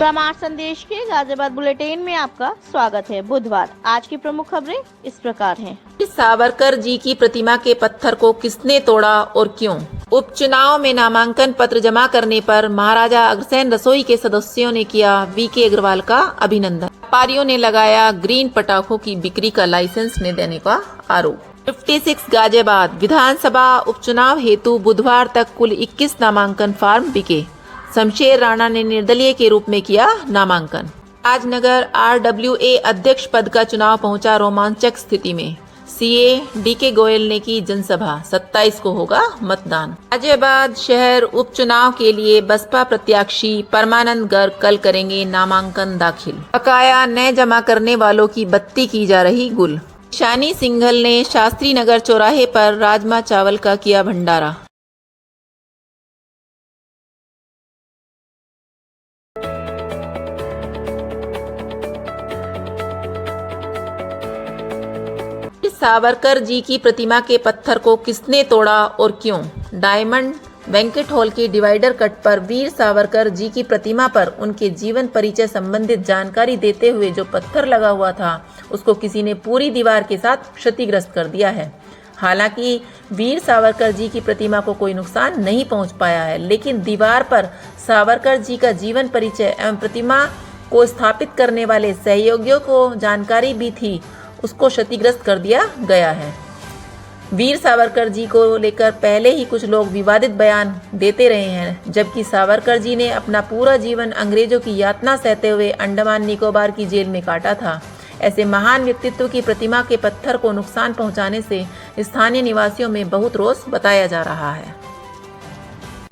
समाचार संदेश के गाजियाबाद बुलेटिन में आपका स्वागत है। बुधवार आज की प्रमुख खबरें इस प्रकार हैं। सावरकर जी की प्रतिमा के पत्थर को किसने तोड़ा और क्यों? उपचुनाव में नामांकन पत्र जमा करने पर महाराजा अग्रसेन रसोई के सदस्यों ने किया वीके अग्रवाल का अभिनंदन। व्यापारियों ने लगाया ग्रीन पटाखों की बिक्री का लाइसेंस न देने का आरोप। 56 गाजियाबाद विधानसभा उपचुनाव हेतु बुधवार तक कुल 21 नामांकन फार्म बिके। शमशेर राणा ने निर्दलीय के रूप में किया नामांकन। राजनगर RWA अध्यक्ष पद का चुनाव पहुंचा रोमांचक स्थिति में। सीए DK गोयल ने की जनसभा। 27 को होगा मतदान। गाजियाबाद शहर उपचुनाव के लिए बसपा प्रत्याशी परमानंद गर्ग कल करेंगे नामांकन दाखिल। बकाया न जमा करने वालों की बत्ती की जा रही गुल। ईशानी सिंघल ने शास्त्री नगर चौराहे पर राजमा चावल का किया भंडारा। सावरकर जी की प्रतिमा के पत्थर को किसने तोड़ा और क्यों? डायमंड बैंकेट हॉल के डिवाइडर कट पर वीर सावरकर जी की प्रतिमा पर उनके जीवन परिचय संबंधित जानकारी देते हुए जो पत्थर लगा हुआ था उसको किसी ने पूरी दीवार के साथ क्षतिग्रस्त कर दिया है। हालांकि वीर सावरकर जी की प्रतिमा को कोई नुकसान नहीं पहुंच पाया है, लेकिन दीवार पर सावरकर जी का जीवन परिचय एवं प्रतिमा को स्थापित करने वाले सहयोगियों को जानकारी भी थी, उसको क्षतिग्रस्त कर दिया गया है। वीर सावरकर जी को लेकर पहले ही कुछ लोग विवादित बयान देते रहे हैं, जबकि सावरकर जी ने अपना पूरा जीवन अंग्रेजों की यातना सहते हुए अंडमान निकोबार की जेल में काटा था। ऐसे महान व्यक्तित्व की प्रतिमा के पत्थर को नुकसान पहुंचाने से स्थानीय निवासियों में बहुत रोष बताया जा रहा है।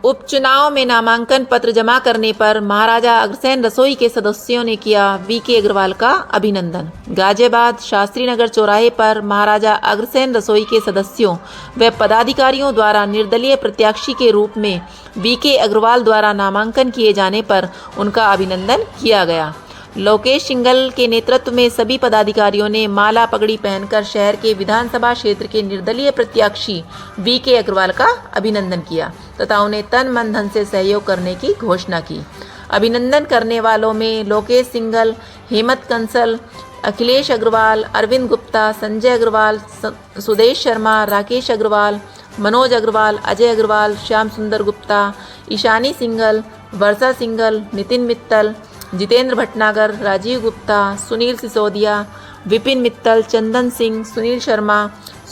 उपचुनाव में नामांकन पत्र जमा करने पर महाराजा अग्रसेन रसोई के सदस्यों ने किया वीके अग्रवाल का अभिनंदन। गाजियाबाद शास्त्री नगर चौराहे पर महाराजा अग्रसेन रसोई के सदस्यों व पदाधिकारियों द्वारा निर्दलीय प्रत्याशी के रूप में वीके अग्रवाल द्वारा नामांकन किए जाने पर उनका अभिनंदन किया गया। लोकेश सिंघल के नेतृत्व में सभी पदाधिकारियों ने माला पगड़ी पहनकर शहर के विधानसभा क्षेत्र के निर्दलीय प्रत्याशी वीके अग्रवाल का अभिनंदन किया तथा उन्हें तन मन धन से सहयोग करने की घोषणा की। अभिनंदन करने वालों में लोकेश सिंघल, हेमंत कंसल, अखिलेश अग्रवाल, अरविंद गुप्ता, संजय अग्रवाल, सुदेश शर्मा, राकेश अग्रवाल, मनोज अग्रवाल, अजय अग्रवाल, श्याम सुंदर गुप्ता, ईशानी सिंघल, वर्षा सिंघल, नितिन मित्तल, जितेंद्र भटनागर, राजीव गुप्ता, सुनील सिसोदिया, विपिन मित्तल, चंदन सिंह, सुनील शर्मा,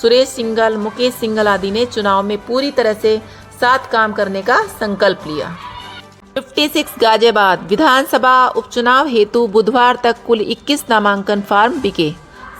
सुरेश सिंघल, मुकेश सिंघल आदि ने चुनाव में पूरी तरह से साथ काम करने का संकल्प लिया। 56 गाजियाबाद विधानसभा उपचुनाव हेतु बुधवार तक कुल 21 नामांकन फार्म बिके।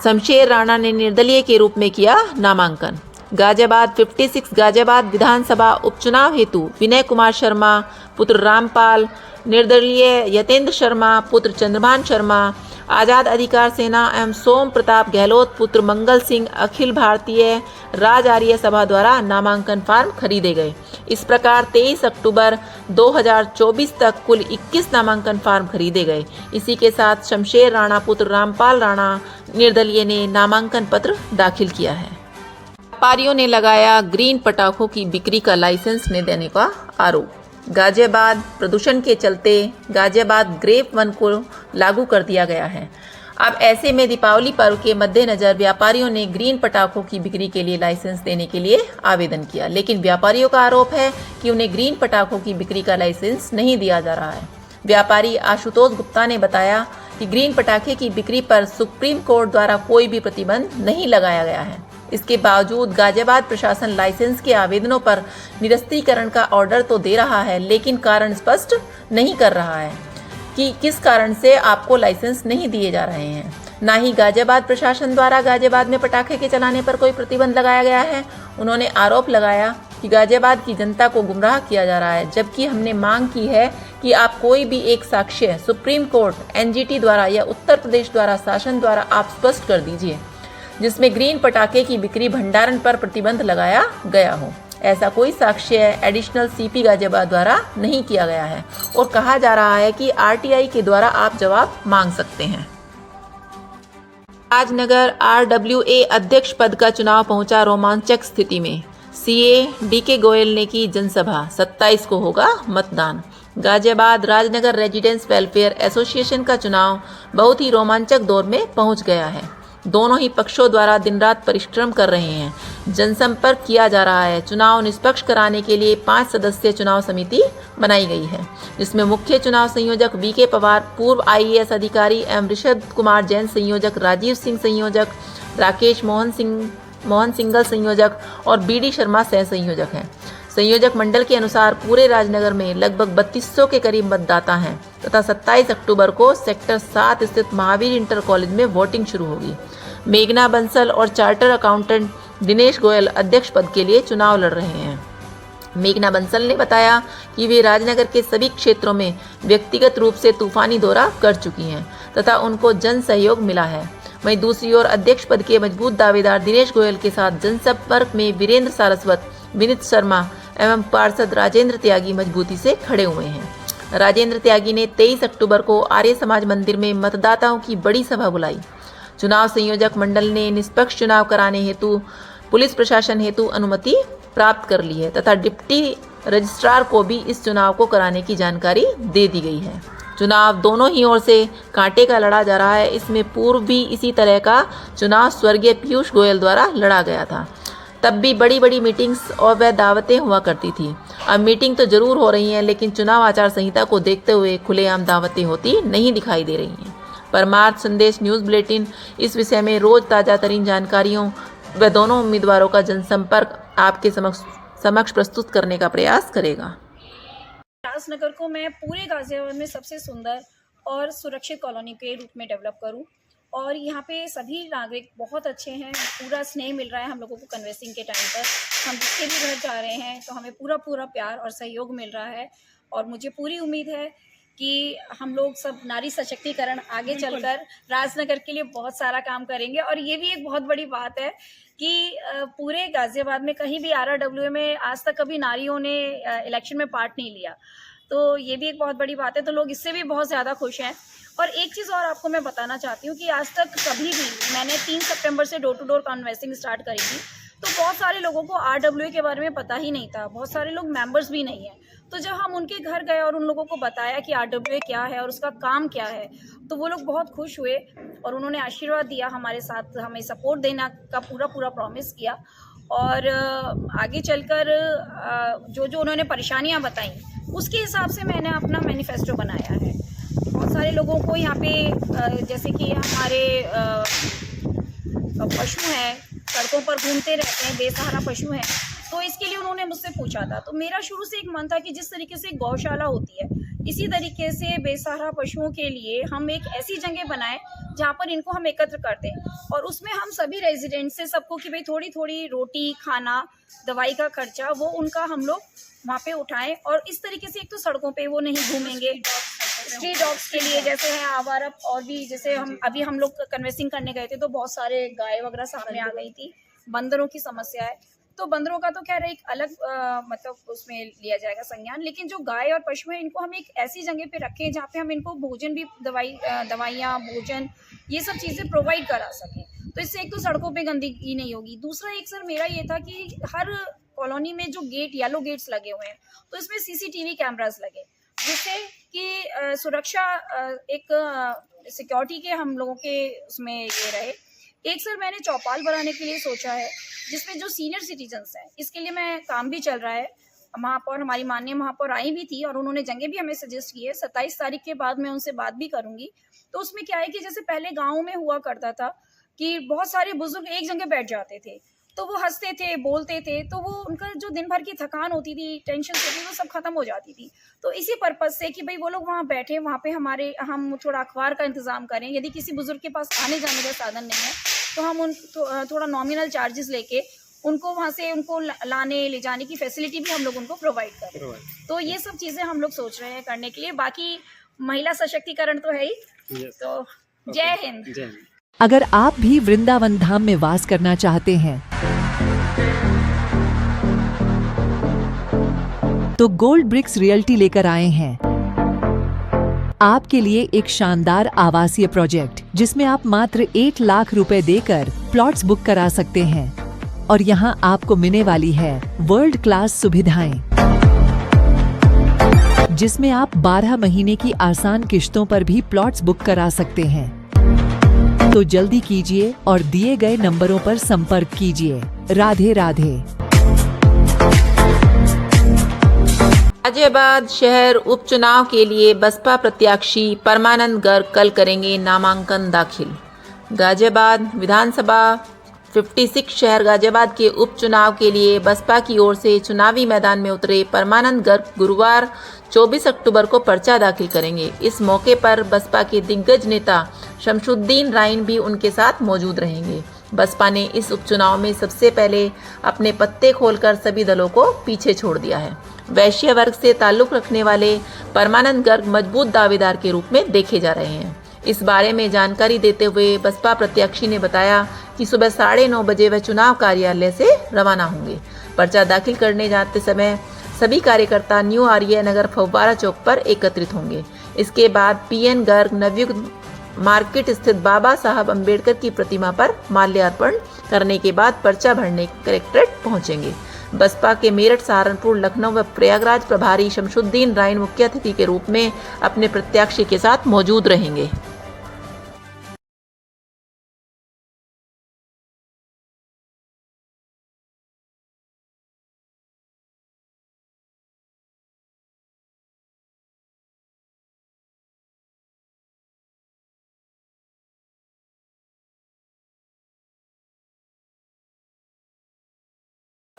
शमशेर राणा ने निर्दलीय के रूप में किया नामांकन। गाजियाबाद 56 गाजियाबाद विधानसभा उपचुनाव हेतु विनय कुमार शर्मा पुत्र रामपाल, निर्दलीय यतेंद्र शर्मा पुत्र चंद्रभान शर्मा, आज़ाद अधिकार सेना एवं सोम प्रताप गहलोत पुत्र मंगल सिंह अखिल भारतीय राज आर्य सभा द्वारा नामांकन फार्म खरीदे गए। इस प्रकार 23 अक्टूबर 2024 तक कुल 21 नामांकन फार्म खरीदे गए। इसी के साथ शमशेर राणा पुत्र रामपाल राणा निर्दलीय ने नामांकन पत्र दाखिल किया है। व्यापारियों ने लगाया ग्रीन पटाखों की बिक्री का लाइसेंस न देने का आरोप। गाजियाबाद प्रदूषण के चलते गाजियाबाद ग्रेप वन को लागू कर दिया गया है। अब ऐसे में दीपावली पर्व के मद्देनजर व्यापारियों ने ग्रीन पटाखों की बिक्री के लिए लाइसेंस देने के लिए आवेदन किया, लेकिन व्यापारियों का आरोप है कि उन्हें ग्रीन पटाखों की बिक्री का लाइसेंस नहीं दिया जा रहा है। व्यापारी आशुतोष गुप्ता ने बताया कि ग्रीन पटाखे की बिक्री पर सुप्रीम कोर्ट द्वारा कोई भी प्रतिबंध नहीं लगाया गया है। इसके बावजूद गाजियाबाद प्रशासन लाइसेंस के आवेदनों पर निरस्तीकरण का ऑर्डर तो दे रहा है, लेकिन कारण स्पष्ट नहीं कर रहा है कि किस कारण से आपको लाइसेंस नहीं दिए जा रहे हैं। ना ही गाजियाबाद प्रशासन द्वारा गाजियाबाद में पटाखे के चलाने पर कोई प्रतिबंध लगाया गया है। उन्होंने आरोप लगाया कि गाजियाबाद की जनता को गुमराह किया जा रहा है, जबकि हमने मांग की है कि आप कोई भी एक साक्ष्य सुप्रीम कोर्ट, NGT द्वारा या उत्तर प्रदेश द्वारा शासन द्वारा आप स्पष्ट कर दीजिए जिसमें ग्रीन पटाखे की बिक्री भंडारण पर प्रतिबंध लगाया गया हो। ऐसा कोई साक्ष्य एडिशनल CP गाजियाबाद द्वारा नहीं किया गया है और कहा जा रहा है कि RTI के द्वारा आप जवाब मांग सकते हैं। राजनगर RWA अध्यक्ष पद का चुनाव पहुंचा रोमांचक स्थिति में। CA DK गोयल ने की जनसभा। 27 को होगा मतदान। Ghaziabad Rajnagar residence welfare association का चुनाव बहुत ही रोमांचक दौर में पहुंच गया है। दोनों ही पक्षों द्वारा दिन रात परिश्रम कर रहे हैं। जनसंपर्क किया जा रहा है। चुनाव निष्पक्ष कराने के लिए 5 सदस्यीय चुनाव समिति बनाई गई है, जिसमें मुख्य चुनाव संयोजक वीके पवार, पूर्व आईएएस अधिकारी एवं ऋषभ कुमार जैन संयोजक, राजीव सिंह संयोजक, राकेश मोहन सिंगल संयोजक और बीडी शर्मा सह संयोजक हैं। संयोजक मंडल के अनुसार पूरे राजनगर में लगभग 3200 के करीब मतदाता हैं तथा 27 अक्टूबर को सेक्टर 7 स्थित महावीर इंटर कॉलेज में वोटिंग शुरू होगी। मेघना बंसल और चार्टर अकाउंटेंट दिनेश गोयल अध्यक्ष पद के लिए चुनाव लड़ रहे हैं। मेघना बंसल ने बताया कि वे राजनगर के सभी क्षेत्रों में व्यक्तिगत रूप से तूफानी दौरा कर चुकी हैं तथा उनको जन सहयोग मिला है। वहीं दूसरी ओर अध्यक्ष पद के मजबूत दावेदार दिनेश गोयल के साथ जनसंपर्क में वीरेंद्र सारस्वत, विनीत शर्मा एवं पार्षद राजेंद्र त्यागी मजबूती से खड़े हुए हैं। राजेंद्र त्यागी ने 23 अक्टूबर को आर्य समाज मंदिर में मतदाताओं की बड़ी सभा बुलाई। चुनाव संयोजक मंडल ने निष्पक्ष चुनाव कराने हेतु पुलिस प्रशासन हेतु अनुमति प्राप्त कर ली है तथा डिप्टी रजिस्ट्रार को भी इस चुनाव को कराने की जानकारी दे दी गई है। चुनाव दोनों ही ओर से कांटे का लड़ा जा रहा है। इसमें पूर्व भी इसी तरह का चुनाव स्वर्गीय पीयूष गोयल द्वारा लड़ा गया था। तब भी बड़ी बड़ी मीटिंग्स और वह दावतें हुआ करती थी। अब मीटिंग तो जरूर हो रही हैं, लेकिन चुनाव आचार संहिता को देखते हुए खुलेआम दावतें होती नहीं दिखाई दे रही हैं। परमार्थ संदेश न्यूज़ बुलेटिन इस विषय में रोज ताज़ा तरीन जानकारियों व दोनों उम्मीदवारों का जनसंपर्क आपके समक्ष प्रस्तुत करने का प्रयास करेगा। राजनगर को मैं पूरे गाजियाबाद में सबसे सुंदर और सुरक्षित कॉलोनी के रूप में डेवलप करूं और यहाँ पे सभी नागरिक बहुत अच्छे हैं। पूरा स्नेह मिल रहा है हम लोगों को कन्वेंसिंग के टाइम पर। हम जिसके भी घर जा रहे हैं तो हमें पूरा प्यार और सहयोग मिल रहा है और मुझे पूरी उम्मीद है कि हम लोग सब नारी सशक्तिकरण आगे चलकर राजनगर के लिए बहुत सारा काम करेंगे। और ये भी एक बहुत बड़ी बात है कि पूरे गाजियाबाद में कहीं भी RRW में आज तक कभी नारियों ने इलेक्शन में पार्ट नहीं लिया, तो ये भी एक बहुत बड़ी बात है। तो लोग इससे भी बहुत ज़्यादा खुश हैं। और एक चीज़ और आपको मैं बताना चाहती हूँ कि आज तक कभी भी मैंने 3 सितंबर से door to door canvassing start करी थी, तो बहुत सारे लोगों को RWA के बारे में पता ही नहीं था। बहुत सारे लोग मेंबर्स भी नहीं हैं। तो जब हम उनके घर गए और उन लोगों को बताया कि RWA क्या है और उसका काम क्या है, तो वो लोग बहुत खुश हुए और उन्होंने आशीर्वाद दिया हमारे साथ, हमें सपोर्ट देना का पूरा प्रॉमिस किया। और आगे चलकर जो उन्होंने परेशानियां बताई उसके हिसाब से मैंने अपना मैनिफेस्टो बनाया है। बहुत सारे लोगों को यहाँ पे जैसे कि हमारे पशु हैं, सड़कों पर घूमते रहते हैं, बेसहारा पशु हैं, तो इसके लिए उन्होंने मुझसे पूछा था। तो मेरा शुरू से एक मन था कि जिस तरीके से गौशाला होती है, इसी तरीके से बेसहारा पशुओं के लिए हम एक ऐसी जगह बनाएं जहाँ पर इनको हम एकत्र करते हैं और उसमें हम सभी रेजिडेंट से सबको कि भाई थोड़ी थोड़ी रोटी, खाना, दवाई का खर्चा वो उनका हम लोग वहाँ पे उठाएं। और इस तरीके से एक तो सड़कों पे वो नहीं घूमेंगे। स्ट्रीट डॉग्स के लिए जैसे है आवारा, और भी जैसे हम लोग कन्वेंसिंग करने गए थे तो बहुत सारे गाय वगैरह सामने आ गई थी। बंदरों की समस्या है, तो बंदरों का तो खैर एक अलग मतलब उसमें लिया जाएगा संज्ञान, लेकिन जो गाय और पशु है इनको हम एक ऐसी जगह पे रखें जहाँ पे हम इनको भोजन भी, दवाइयाँ, भोजन, ये सब चीज़ें प्रोवाइड करा सकें। तो इससे एक तो सड़कों पे गंदगी नहीं होगी। दूसरा एक सर मेरा ये था कि हर कॉलोनी में जो गेट, येलो गेट्स लगे हुए हैं, तो इसमें CCTV कैमरास लगे जिससे कि सुरक्षा एक सिक्योरिटी के हम लोगों के उसमें ये रहे। एक सर मैंने चौपाल बनाने के लिए सोचा है जिसमें जो सीनियर सिटीजन्स हैं, इसके लिए मैं काम भी चल रहा है। महापौर, हमारी माननीय महापौर आई भी थी और उन्होंने जगह भी हमें सजेस्ट की है। 27 तारीख के बाद मैं उनसे बात भी करूंगी। तो उसमें क्या है कि जैसे पहले गाँव में हुआ करता था कि बहुत सारे बुजुर्ग एक जगह बैठ जाते थे, तो वो हंसते थे, बोलते थे, तो वो उनका जो दिन भर की थकान होती थी, टेंशन होती थी, वो सब खत्म हो जाती थी। तो इसी पर्पज से कि भाई वो लोग वहाँ बैठे, वहाँ पे हम थोड़ा अखबार का इंतजाम करें। यदि किसी बुजुर्ग के पास आने जाने का साधन नहीं है तो हम उन थोड़ा नॉमिनल चार्जेस लेके उनको वहाँ से उनको लाने ले जाने की फैसिलिटी भी हम लोग उनको प्रोवाइड करें। तो ये सब चीज़ें हम लोग सोच रहे हैं करने के लिए। बाकी महिला सशक्तिकरण तो है ही। तो जय हिंद। अगर आप भी वृंदावन धाम में वास करना चाहते हैं तो गोल्ड ब्रिक्स रियल्टी लेकर आए हैं आपके लिए एक शानदार आवासीय प्रोजेक्ट, जिसमें आप मात्र 1 लाख रुपए देकर प्लॉट्स बुक करा सकते हैं और यहाँ आपको मिलने वाली है वर्ल्ड क्लास सुविधाएं। जिसमें आप 12 महीने की आसान किश्तों पर भी प्लॉट्स बुक करा सकते हैं। तो जल्दी कीजिए और दिए गए नंबरों पर संपर्क कीजिए। राधे राधे। गाजियाबाद शहर उपचुनाव के लिए बसपा प्रत्याशी परमानंद गर्ग कल करेंगे नामांकन दाखिल। गाजियाबाद विधानसभा 56 शहर गाजियाबाद के उपचुनाव के लिए बसपा की ओर से चुनावी मैदान में उतरे परमानंद गर्ग गुरुवार 24 अक्टूबर को पर्चा दाखिल करेंगे। इस मौके पर बसपा के दिग्गज नेता शमशुद्दीन राइन भी उनके साथ मौजूद रहेंगे। बसपा ने इस उपचुनाव में सबसे पहले अपने पत्ते खोलकर सभी दलों को पीछे छोड़ दिया है। वैश्य वर्ग से ताल्लुक रखने वाले परमानंद गर्ग मजबूत दावेदार के रूप में देखे जा रहे हैं। इस बारे में जानकारी देते हुए बसपा प्रत्याशी ने बताया कि सुबह 9:30 बजे वह चुनाव कार्यालय से रवाना होंगे। पर्चा दाखिल करने जाते समय सभी कार्यकर्ता न्यू आर्य नगर फव्वारा चौक पर एकत्रित होंगे। इसके बाद पीएन गर्ग नवयुग मार्केट स्थित बाबा साहब अंबेडकर की प्रतिमा पर माल्यार्पण करने के बाद पर्चा भरने कलेक्ट्रेट पहुंचेंगे। बसपा के मेरठ, सहारनपुर, लखनऊ व प्रयागराज प्रभारी शमशुद्दीन राइन मुख्य अतिथि के रूप में अपने प्रत्याशी के साथ मौजूद रहेंगे।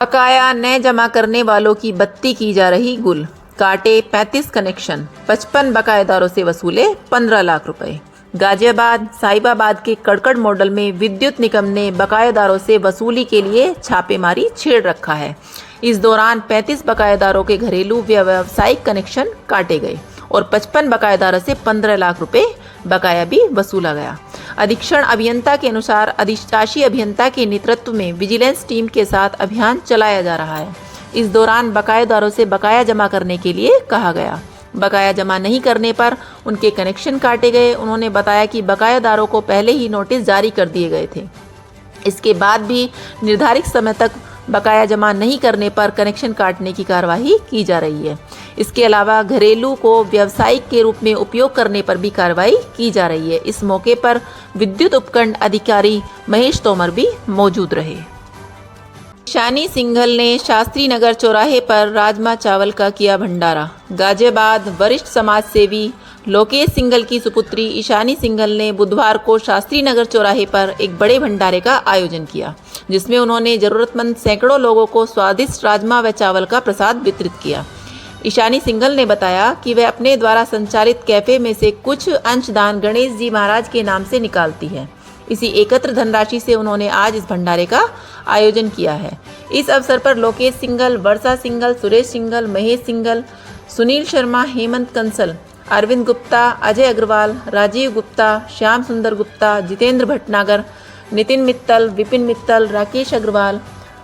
बकाया न जमा करने वालों की बत्ती की जा रही गुल। काटे 35 कनेक्शन, 55 बकायेदारों से वसूले 15 लाख रुपए। गाजियाबाद साहिबाबाद के कड़कड़ मॉडल में विद्युत निगम ने बकायेदारों से वसूली के लिए छापेमारी छेड़ रखा है। इस दौरान 35 बकायेदारों के घरेलू व व्यावसायिक कनेक्शन काटे गए और 55 बकायेदारों से 15 लाख रुपए बकाया भी वसूला गया। अधीक्षण अभियंता के अनुसार अधिशासी अभियंता के नेतृत्व में विजिलेंस टीम के साथ अभियान चलाया जा रहा है। इस दौरान बकायेदारों से बकाया जमा करने के लिए कहा गया। बकाया जमा नहीं करने पर उनके कनेक्शन काटे गए। उन्होंने बताया कि बकायेदारों को पहले ही नोटिस जारी कर दिए गए थे। इसके बाद भी निर्धारित समय तक बकाया जमा नहीं करने पर कनेक्शन काटने की कार्रवाई की जा रही है। इसके अलावा घरेलू को व्यावसायिक के रूप में उपयोग करने पर भी कार्रवाई की जा रही है। इस मौके पर विद्युत उपखंड अधिकारी महेश तोमर भी मौजूद रहे। ईशानी सिंघल ने शास्त्री नगर चौराहे पर राजमा चावल का किया भंडारा। गाजियाबाद वरिष्ठ समाज सेवी लोकेश सिंघल की सुपुत्री ईशानी सिंघल ने बुधवार को शास्त्री नगर चौराहे पर एक बड़े भंडारे का आयोजन किया, जिसमें उन्होंने जरूरतमंद सैकड़ों लोगों को स्वादिष्ट राजमा व चावल का प्रसाद वितरित किया। ईशानी सिंघल ने बताया कि वह अपने द्वारा संचालित कैफे में से कुछ अंशदान गणेश जी महाराज के नाम से निकालती है। इसी एकत्र धनराशि से उन्होंने आज इस भंडारे का आयोजन किया है। इस अवसर पर लोकेश सिंघल, वर्षा सिंघल, सुरेश सिंघल, महेश सिंघल, सुनील शर्मा, हेमंत कंसल, अरविंद गुप्ता, अजय अग्रवाल, राजीव गुप्ता, श्याम सुंदर गुप्ता, जितेंद्र भटनागर, नितिन मित्तल, विपिन मित्तल, राकेश अग्रवाल,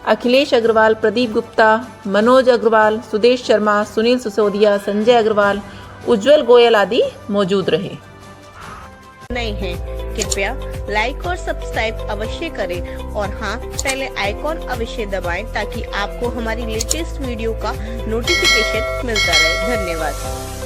अखिलेश अग्रवाल, प्रदीप गुप्ता, मनोज अग्रवाल, सुदेश शर्मा, सुनील सिसोदिया, संजय अग्रवाल, उज्जवल गोयल आदि मौजूद रहे। नहीं है कृपया लाइक और सब्सक्राइब अवश्य करें और हाँ, पहले आइकॉन अवश्य दबाएं ताकि आपको हमारी लेटेस्ट वीडियो का नोटिफिकेशन मिलता रहे। धन्यवाद।